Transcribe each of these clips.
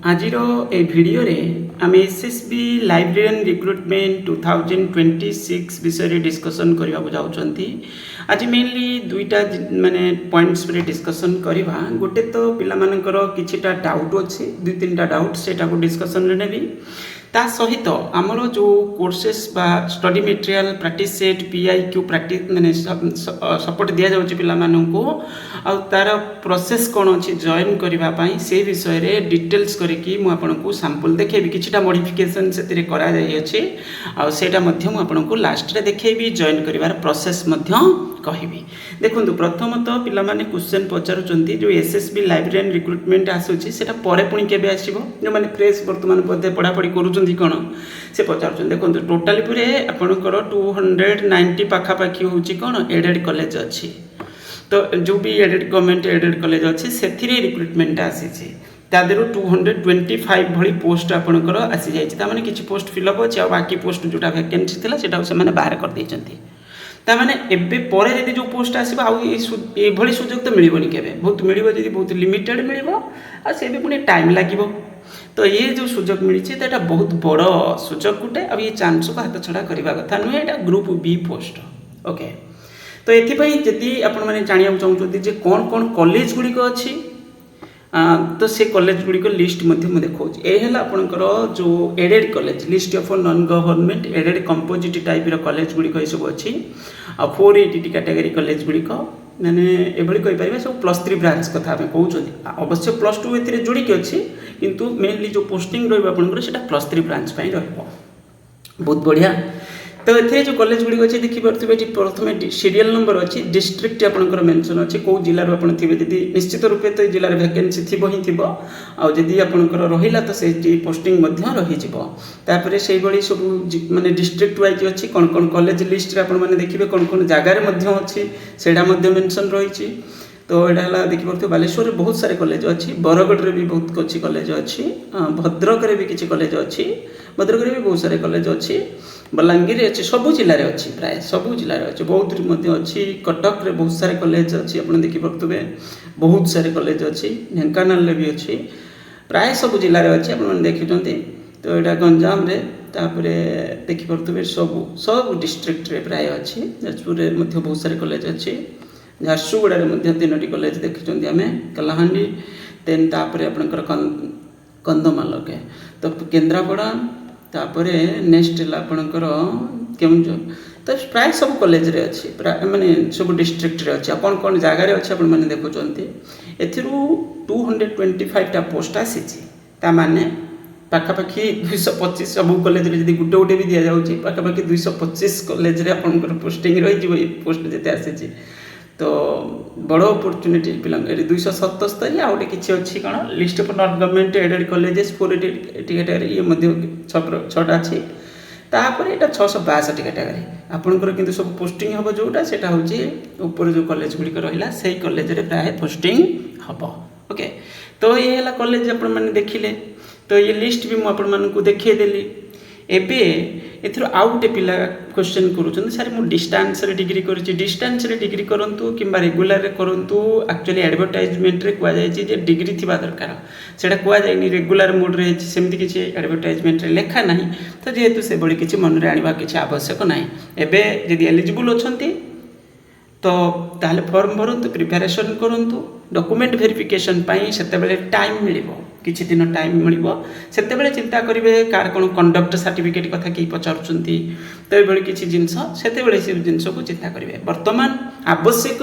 आजिर ए video रे आम SSB librarian recruitment 2026 विषय डिस्कसन करने जाऊँगी। आज मेनली दुईटा माने पॉइंट्स पर डिस्कसन करवा। गोटे तो पिलामानकर किछिटा डाउट अच्छे, दुई तीन डाउट से डिस्कसन रे नेबी। ता सहित आमर जो कोर्सेस बा study material practice set PIQ practice माने सपोर्ट दिया जाउछि पिलामानंको आ तार प्रोसेस कोन अछि जॉइन करबा पई से विषय रे डिटेल्स करिकि मु आपनको सैंपल देखेबी। किछिटा मॉडिफिकेशन सेतिरे करा जाई अछि आ सेटा मध्य मु आपनको लास्ट रे देखेबी। जॉइन करिवार प्रोसेस मध्य कहिबी। देखंतु प्रथमतः पिला माने क्वेश्चन पचारुचंती जो एसएसबी लाइब्रेरियन रिक्रुटमेंट आसुछि सेटा परे पुणी केबे आसीबो। जो माने फ्रेश वर्तमान पदे पढा पढी करूचंती कोन से पचारुचंती। देखंतु टोटली पुरे आपनकर 290 पाखा पाखी होछि कोन एडेड कॉलेज अछि। तो जो भी एडेड गवर्नमेंट एडेड कॉलेज अछि सेथिरे रिक्रुटमेंट आसीछि। तादेरो 225 भली पोस्ट आपनकर आसी जाइछि। ता माने किछि पोस्ट फिलअप अछि आ बाकी पोस्ट जोटा वैकेंसी थिला सेटा से माने बाहर कर दैछंती। ताने एबे परे यदि जो पोस्ट आसीबा आ ए भली सुযোগ तो मिलिबोनी केबे। बहुत मिलिबो यदि बहुत लिमिटेड मिलिबो आ से भी पुनी टाइम लागिबो। तो ये जो सुযোগ मिलिछि तो बहुत बड़ सुযোগ गुटे। अब ये चांस को हाथ छड़ा करबा कथा नुहे। एटा ग्रुप बी पोस्ट। ओके, तो एथिपई यदि आपण माने जानिया चाहउछथि जे कोन कोन कॉलेज गुडी को अछि तो से कॉलेज गुडी को लिस्ट मध्य मु देखौछि। ए हला आपनकर जो aided college list of non government aided composite type रो कॉलेज गुडी को सब अछि। आ 480 कैटेगरी कॉलेज गुडी को माने एभली कहि परिबे सब +3 ब्रांच कथा हम कहउछथि। अवश्य +2 एथिरे जोडी के अछि किंतु मेनली जो पोस्टिंग रहबा आपनकर सेटा +3 ब्रांच पई रहबो। बहुत बढ़िया। तो एथे जो कॉलेज गुडी अछि देखि परथिबे एठी प्रथमे सीरियल नंबर अछि, डिस्ट्रिक्ट आपनकर मेंशन अछि को जिल्ला रो आपण थिबे। यदि निश्चित रूपे तो जिल्ला रे वैकेंसी थिबो ही थिबो आ यदि आपनकर रहिला तो सेठी पोस्टिंग मध्य रहि जिवो। तापरे सेही बळी सब माने डिस्ट्रिक्ट वाइज अछि कोन कोन कॉलेज लिस्ट रे आपण माने देखिबे कोन कोन जागा रे मध्य अछि सेडा मध्य मेंशन रहिछि। तो एडा हला देखि परथिबे बालेश्वर रे बहुत सारे कॉलेज अछि, बरगढ़ रे भी बहुत किछि कॉलेज अछि, भद्रक रे भी किछि कॉलेज अछि, भद्रक रे भी बहुत सारे कॉलेज अछि, बलांगीर अच्छे सबू जिले में अच्छी प्राय सबू जिले में अच्छे, बौद्ध अच्छी, कटक रे बहुत सारे कॉलेज अच्छी आप देखिपे बहुत सारे कॉलेज अच्छी, ढेंकानाल भी अच्छी, प्राय सबू जिले में अच्छी आप देखुंत। तो यहाँ गंजाम रे तापरे देखिपे सबू सब डिस्ट्रिक्ट रे प्राय अच्छी, जाजपुर रे बहुत सारे कॉलेज अच्छी, झारसुगुड़ा रे 3टी कॉलेज देखुं आम, कलाहांडी देन तापरे आपनकर कंधमाल के तो केन्द्रापड़ा तापरे नेक्स्ट आपणकर केउंझर। तो प्राय सब कॉलेज रे अच्छी प्राय माने सब डिस्ट्रिक्ट रे अच्छी कौन कौन जगार अच्छे आप देखुंत। एथिरू 225 टा पोस्ट आसीछि। ता माने पाखापाखि 225 सब कॉलेज रे यदि गुटे गुटे भी दिया जाउछि पाखापाखि 225 कॉलेज रे आपणकर पोस्टिंग रहि जिवो। ए पोस्ट जेते आसीछि तो बड़ अपॉर्चुनिटी पिला 277 आ गोटे किछि अछि कोन list of non government aided colleges 480 category ये मध्य 6टा अछि। तापर एटा 662 कैटेगरी आपनकर किंतु सब पोस्टिंग हबो जोटा सेटा होछि ऊपर जो कॉलेज गुडी को रहिला सेही कॉलेज रे प्राय पोस्टिंग हबो। ओके, तो ये हला कॉलेज आपण माने देखिले। तो ये लिस्ट भी मु आपण मानकु देखै देली। एबे एथरो आउ गोटे पिला क्वेश्चन करूछन सर मु डिस्टेंस रे डिग्री करिछि, डिस्टेंस रे डिग्री करंतु किंबा रेगुलर रे करंतु। एक्चुअली एडवर्टाइजमेंट रे कुआ जाय जे डिग्री थिबा दरकार, सेटा कुआ जायनी रेगुलर मोड रे सेमति किछि एडवर्टाइजमेंट रे लेखा नाही। तो जेहेतु से बड़ी किछि मन रे आनिबा किछि आवश्यक नाही। एबे यदि एलिजिबल अछंती तो ताहले फॉर्म भरंतु, प्रिपरेशन करंतु, डॉक्यूमेंट वेरिफिकेशन पाई सेते बेले टाइम मिलिबो, किछि दिन टाइम मिलिबो। सेते बेले चिंता करिवे कार कोन कंडक्ट सर्टिफिकेट कथा की पचारुचंती तो एबे किछि जिंस सेते बेले से जिंस को चिंता करिवे। वर्तमान आवश्यक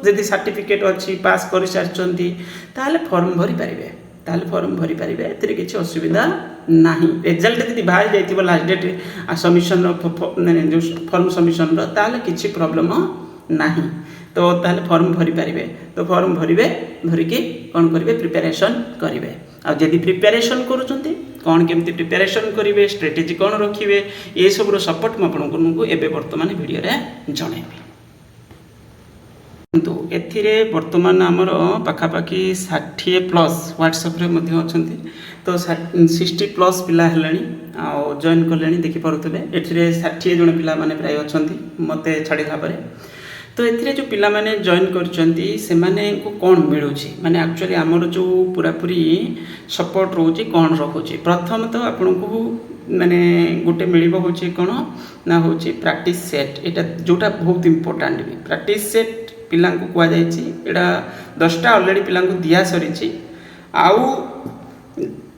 यदि सर्टिफिकेट अछि पास करि सारचंती ताहले फॉर्म भरि परिबे, ताहले फॉर्म भरि परिबे। एतरे किछि असुविधा नाही। रिजल्ट यदि बाहर जाइतिबो लास्ट डेट सबमिशन माने जो फॉर्म सबमिशन रो ताहले किछि प्रॉब्लम नाही। तो ताहले फॉर्म भरि परिबे। तो फॉर्म भरिबे, भरिके कोन करिवे प्रिपरेशन करिवे। आ यदि प्रिपरेशन करूचंती कोन केमती प्रिपरेशन करिवे, स्ट्रेटेजी कोन रखिवे, ए सब रो सपोर्ट म आपनको एबे वर्तमान वीडियो रे जणैबी। किंतु एथिरे वर्तमान हमर पाखापाखि 60+ व्हाट्सएप रे मध्ये अछंती। तो 60+ पिला हेलानी आ जॉइन करलेनी देखि परथबे। एथिरे 60 जण पिला माने प्राय अछंती मते छाडी थापरे। तो एथिरे जो पिला माने जॉइन करचंती से माने को कोन मिलुची माने एक्चुअली हमर जो पूरा पूरी सपोर्ट रोची कोन रहुची प्रथम तो आपन को माने गोटे मिलिबो होची कोन ना होची प्रैक्टिस सेट एटा जोटा बहुत इंपोर्टेंट भी प्रैक्टिस सेट पिला को कुआ जायछि एटा 10टा ऑलरेडी पिला को दिया सरीची आउ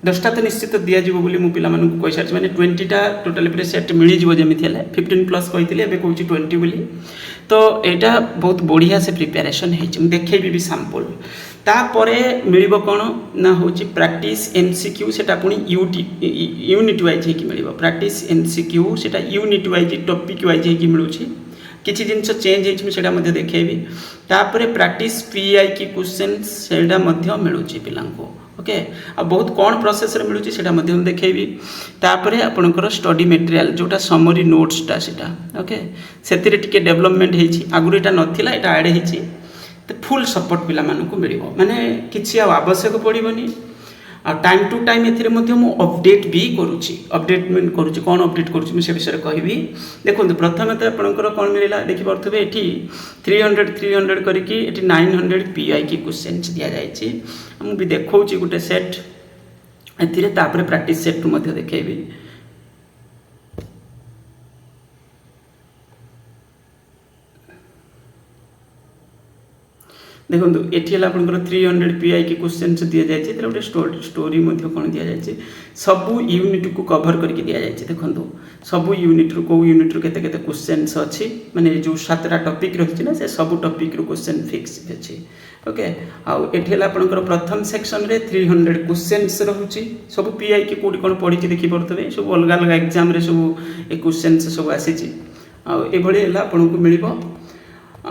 10टा तो निश्चित दिया जीवो बोली मु पिला मानू कहि सारछि माने 20टा टोटली पूरे सेट मिली जीवो जेमिति हेले 15 प्लस कहितले एबे कहूची 20 बोली तो एटा बहुत बढ़िया से प्रिपरेशन हेछि मु देखैबी भी सैंपल तापरे मिलिबो कोन ना होची प्रैक्टिस एमसीक्यू सेटा पुनी यूनिट वाइज हे कि मिलिबो प्रैक्टिस एमसीक्यू सेटा यूनिट वाइज टॉपिक वाइज हे कि मिलुची किछि जिंस चेंज हेछि मु सेटा मध्ये देखैबी तापरे प्रैक्टिस पीआई की क्वेश्चंस सेटा मध्ये मिलुची पिलांको ओके आ बहुत कौन प्रोसेस रे मिलुची सेटा मध्ये हम देखैबी तापरे आपनकर स्टडी मटेरियल जोटा समरी नोट्स टा सेटा ओके सेतिरे टिके डेवलपमेंट हेछि आगुर एटा नथिला एटा ऐड हेछि तो फुल सपोर्ट पिला मानकु मिलिबो माने किछि आवश्यक पड़िबोनी आ टाइम टू टाइम एथिरे मध्ये मु अपडेट भी करूची अपडेटमेंट करूची कोन अपडेट करूची मु से विषय कहबी देखो प्रथम तो आपनकर कोन मिलिला देखि परथबे एठी 300 करिकि एठी 900 पीआई की क्वेश्चंस दिया जायछि मु भी देखौची गुटे सेट एथिरे तापरे प्रैक्टिस सेट मध्ये देखैबी देखो ये आपंकर 300 पीआई की क्वेश्चन दि जाए गोटे स्टोरी कौन दि जाए सबू यूनिट को कभर करके दि जाए देखो सबू यूनिट रू कौ यूनिट रू केते केते क्वेश्चंस अच्छी माने जो 7टा टॉपिक रही ना से सब टॉपिक रू क्वेश्चन फिक्स अच्छी ओके आउ एठी आपंकर प्रथम सेक्शन रे 300 क्वेश्चंस रहुची सब पीआई की कोडी कोन पढी देखि परतबे सब अलग अलग एग्जाम रे सब ए क्वेश्चंस सब आसीची आ ए भली हला आपनको मिलिबो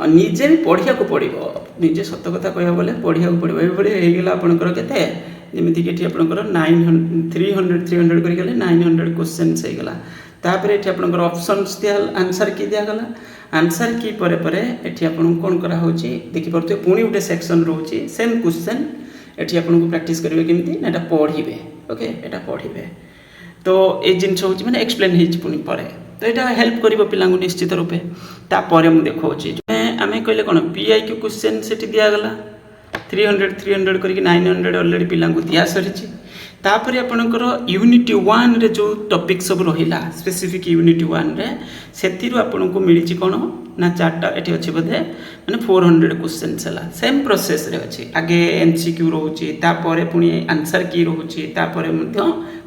निजे भी पढ़िया को पड़ो निजे सत कथा कह बोले पढ़िया को पड़ो ये होगा आपंकर के जमीक आपंकर 300 करके 900 क्वेश्चन होगा तापर ये आपंकर ऑप्शंस दिया आंसर की दिगला आंसर की परे परे एठी आपन कौन करा होची देखि परते पुणी गोटे सेक्शन रोची सेम क्वेश्चन एठी आपन प्रैक्टिस करिवे केमती एटा पढ़िबे ओके एटा पढ़िबे तो ए जिनस होची माने एक्सप्लेन हेची पुणी परे तो यहाँ हेल्प कर पिला निश्चित रूपे तापर मुझे देखा आम कहले कौन पीआई क्यू क्वेश्चन से दिगला 300 करके 900 अलरेडी पिला दि सरी तापर आपणकर यूनिट 1 रे जो टॉपिक सब रहा स्पेसिफिक यूनिट 1 रे से आपन को मिली कौन ना 4टा ये अच्छे बोधे मैंने 400 क्वेश्चन है सेम प्रोसेस रे अच्छी आगे एमसीक्यू रोचे तापर पुणी आंसर की रोचे तापर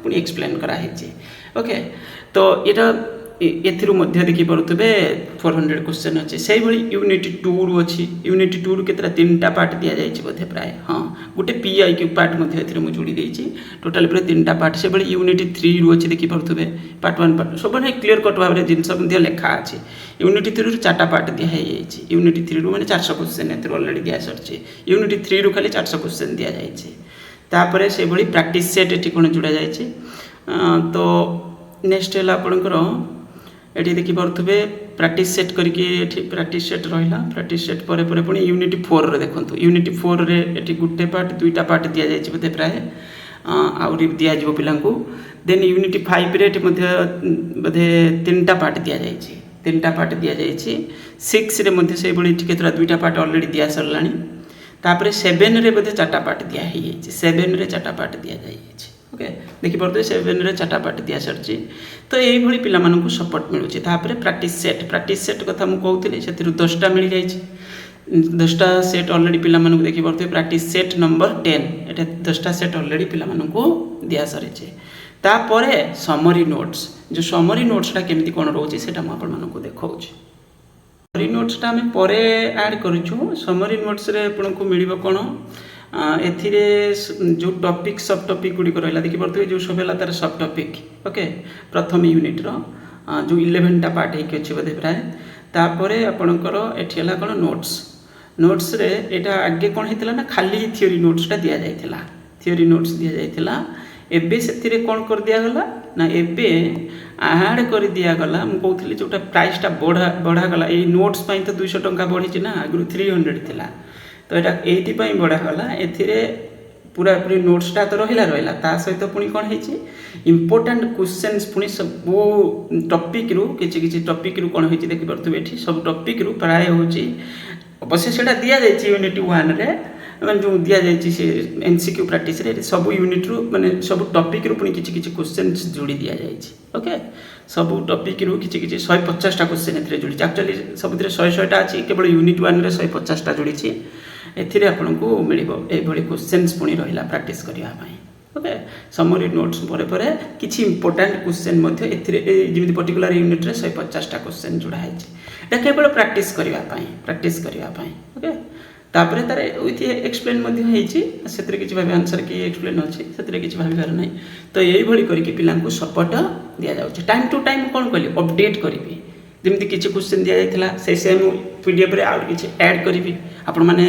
पुणी एक्सप्लेन कराई ओके तो यहाँ एथिरु मध्य देखि परतबे 400 क्वेश्चन अच्छे से भाई यूनिट 2 रु अच्छी यूनिट 2 रु केतरा 3टा पार्ट दिया जाइए बोधे प्राय हाँ गोटे पीआई क्यू पार्ट मध्य एथिरु मु जोड़ी देछि टोटल पूरा 3टा पार्ट से भाई यूनिट 3 रु अच्छी देखि परतबे पार्ट 1 पार्ट सब ने क्लियर कट भाव जिनस मध्य लेखा अछि यूनिट 3 रु 4टा पार्ट दिया है जाइए यूनिट 3 रु माने 400 क्वेश्चन एथिरु ऑलरेडी दिया सरछि यूनिट 3 रु खाली 400 क्वेश्चन दिया जाइए तापर से भाई प्रैक्टिस सेट एठी कोन जोड़ा जाइए तो नेक्स्ट है आपनकर ये देखि परथबे प्रैक्टिस सेट करके प्रैक्टिस सेट रहा प्रैक्टिस सेट पर पुणी यूनिट 4 रे देखो यूनिट 4 रे एटी गुटे पार्ट 2टा पार्ट दि जाइए बोधे प्राय आउरी दिया जीवो पिला को देन यूनिट 5 रे बोधे 3टा पार्ट दि जाइए 3टा पार्ट दि जाइए 6 रे मध्य से बड़ी केतरा 2टा पार्ट ऑलरेडी दिया सरलानी तापर 7 रे बोधे 4टा पार्ट दिया है 7 रे 4टा पार्ट दिया जाइए ओके देखि परते 7 रे 4टा पार्ट दिया सरछि तो यही भली पिला मानकु सपोर्ट मिलुछि तापर प्रैक्टिस सेट कथा मु कहउतली सेतिरु 10टा मिल जाइछि 10टा सेट ऑलरेडी पिला मानकु देखि परते प्रैक्टिस सेट नंबर 10 एटा 10टा सेट ऑलरेडी पिला मानकु दिया सरछि तापर समरी नोट्स जो समरी नोट्सटा केमिति कोन रहउछि सेटा मु आपन मानकु देखाउछि समरी नोट्सटा हम परे ऐड करूछु समरी नोट्स रे आपनको मिलिबो कोन एथिरे जो टॉपिक सब टॉपिक गुडी रहा देखि परते जो सब है तार सब टॉपिक ओके प्रथम यूनिट रो जो 11टा पार्ट है अच्छे बोधे प्राय तापर आपणकर एठी हला कोन नोट्स रे एटा आगे कोन हेतला ना खाली थ्योरी नोट्सटा दिया जायतिला थ्योरी नोट्स दिया जायतिला एबे सेथिरे कोन कर दिया गला ना एबे ऐड कर दिया गला हम कहउथली जोटा प्राइसटा बढ़ा गला ए नोट्स पई तो 200 टंका बढ़ी छि ना आगु 300 थिला तो यहाँ ये बढ़ागला ए पूरापूरी नोट्सटा तो रहा ता सहित पुणी कौन है इंपोर्टाट क्वेश्चंस पुणी सब टॉपिक रु किसी टॉपिक रु कौन होती देखिपे ये सब टॉपिक रु प्राय हूँ अवश्य से दि जाए यूनिट 1 रे मैंने जो दि जाए एमसीक्यू प्रैक्टिस रे सब यूनिट रु माने सब टॉपिक रु पुणी किसी क्वेश्चन जोड़ी दि जाए ओके सब टॉपिक रु किसी 150टा क्वेश्चन ए जोड़ी एक्चुअली सब 100टा अच्छी केवल यूनिट 1 रे 150टा जोड़ी एथिरे आपको मिल ये क्वेश्चंस पुणी रहा प्रैक्टिस करने ओके समरी नोट्स पर किसी इंपोर्टाट क्वेश्चन जमी पर्टिकुलर यूनिट रे 150टा क्वेश्चन जोड़ा है केवल प्रैक्टिस करने ओके तापर तार विथ एक्सप्लेन से किसी भाव आंसर कि एक्सप्लेन अच्छे से किसी भावार ना तो यही करके पिला सपोर्ट दि जाए टाइम टू टाइम कौन कहली अपडेट करी जमी किसी क्वेश्चन दि जाता से सेम पीडीएफ रे आउट किसी ऐड करी आपण मैंने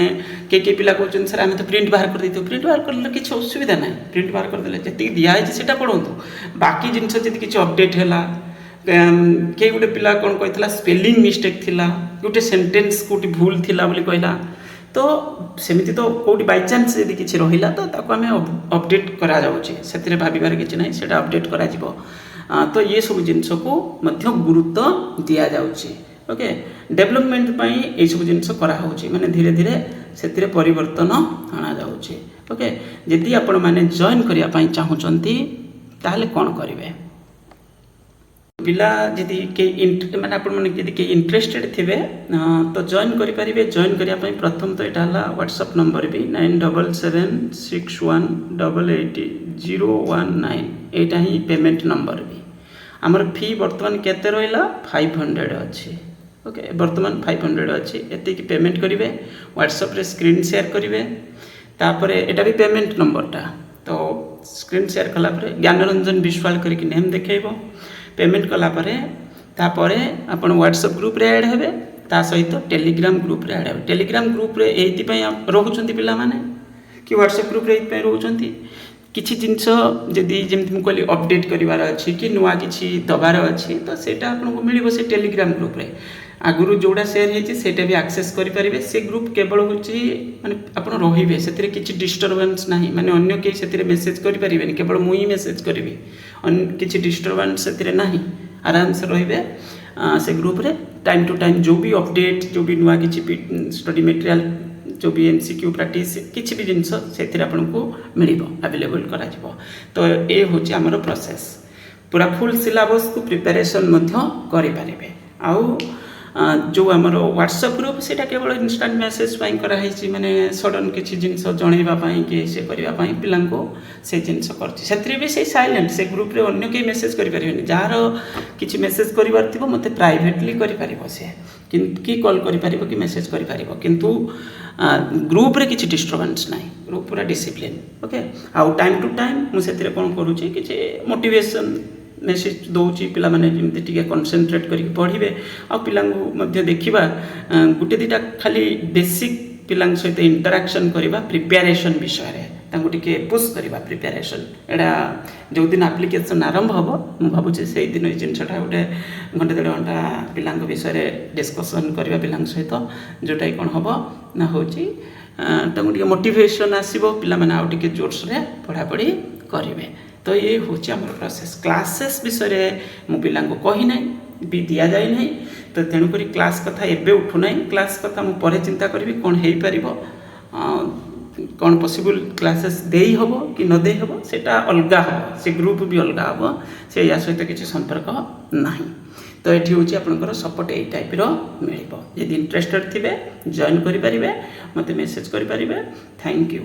के पिला कहते सर आम तो प्रिंट बाहर कर देते प्रिंट बाहर कर किसी असुविधा ना प्रिंट बाहर करदे जी दिखाई से पढ़ू बाकी जिनस जी किसी अपडेट है किए गोटे पिला कौन कहला स्पेलिंग मिस्टेक थिला गोटे सेंटेंस कौटी भूल थिला बोली कहला तो सेमती तो कौटी बाई चान्स यदि किसी रहा तो ताको आम अपडेट करा जाउछि से भाबार कि ना से अपडेट करा तो ये सब जिनस को गुरुत्व दि जाउछि ओके डेवलपमेंट ये सब जिनस कराऊँच माने धीरे धीरे से परिवर्तन अणा जाउछि ओके यदि आपण माने जॉइन करने चाहूँगी ताहले कौन करेंगे पिला जदि माने आपण माने यदि के इंटरेस्टेड थे तो जॉइन करेंगे जॉइन करने प्रथम तो यहाँ है व्हाट्सएप नंबर भी 9776188019 यहाँ ही पेमेंट नंबर भी आमर फी बर्तमान केते रहिला 500 अच्छी ओके बर्तमान 500 अच्छी एति पेमेंट करेंगे व्हाट्सएप रे स्क्रीन शेयर करेंगे तापर एटा भी पेमेंट नंबरटा तो स्क्रीन शेयर कलापर ज्ञानरंजन विश्वाल करके नेम देखो पेमेंट कलापर तापर आपण व्हाट्सएप ग्रुप रे ऐड हेबे ता सहित टेलीग्राम ग्रुप रे ऐड हेबे टेलीग्राम ग्रुप रे एति पय रहउछंती पिला माने कि व्हाट्सएप ग्रुप रे एति पय रहउछंती किसी जिनस जदि जमी मुझे कहली अपडेट करार अच्छी कि नुआ कि दबार अच्छी तो सेटा आपको मिल से टेलीग्राम ग्रुप रे आगुरी जोड़ा शेयर होती से भी एक्सेस करेंगे से ग्रुप केवल हूँ माने आप रे से किसी डिस्टर्बान्स ना माने अन्य कहीं से मेसेज करें केवल मुई मेसेज करी किसी डिस्टर्बान्स से ना आराम से रे से ग्रुप रे टाइम टू टाइम जो भी अपडेट जो भी नुआ कि स्टडी मटेरियल जो भी एमसीक्यू प्रैक्टिस किसी भी जिनस से आपको मिल अवेलेबल करा तो ये हूँ आमर प्रोसेस पूरा फुल सिलेबस को प्रिपेरेसन करें आउ जो आमर व्हाट्सएप ग्रुप से केवल इंस्टांट मेसेज कराई माने सडन किसी जिनस जनवाई कि से करने पिला से जिनस कर भी से साइलेंट से ग्रुप रे अन्य कहीं मेसेज करें जार किसी मेसेज करार थी मत प्राइवेटली कर से कि कॉल कर कि मेसेज कर किंतु ग्रुप रे किसी डिस्टर्बान्स ना ग्रुप पूरा डिसिप्लिन ओके आउ टाइम टू टाइम मुझे कौन करुँची कि मोटिवेशन मेसेज दौची पिला माने जमती टिके कनसेंट्रेट करके पढ़िबे आ पिला देखा गोटे दुटा खाली बेसिक पिला सहित इंटराक्शन करवा प्रिपेरेसन विषय टे पुश करवा प्रिपेरेसन एटा जो दिन एप्लिकेशन आरंभ हम मुझे भावुँ से दिन जिनसा गोटे घंटे 1.5 घंटा पिला विषय डिस्कसन करवा पिला सहित जोटा कौन हम ना हूँ टे मोटिवेशन आसो पिला माने आउ टे जोर्स रे पढ़ापढ़ी करेंगे तो ये हूँ आम प्रोसेस क्लासेस विषय मु पिला कही ना भी दि जाए ना तो तेणुक क्लास कथा एबे उठुना क्लास कथा मुझे चिंता करी कौन हो पार कौन पॉसिबल क्लासेस दे हम कि न दे हम सेटा अलग हम से ग्रुप भी अलग हम से या सहित किसी संपर्क ना तो ये हूँ आपंकर सपोर्ट यही टाइप मिल इंटरेस्टेड थे जॉइन करेंगे मत मेसेज करेंगे थैंक यू।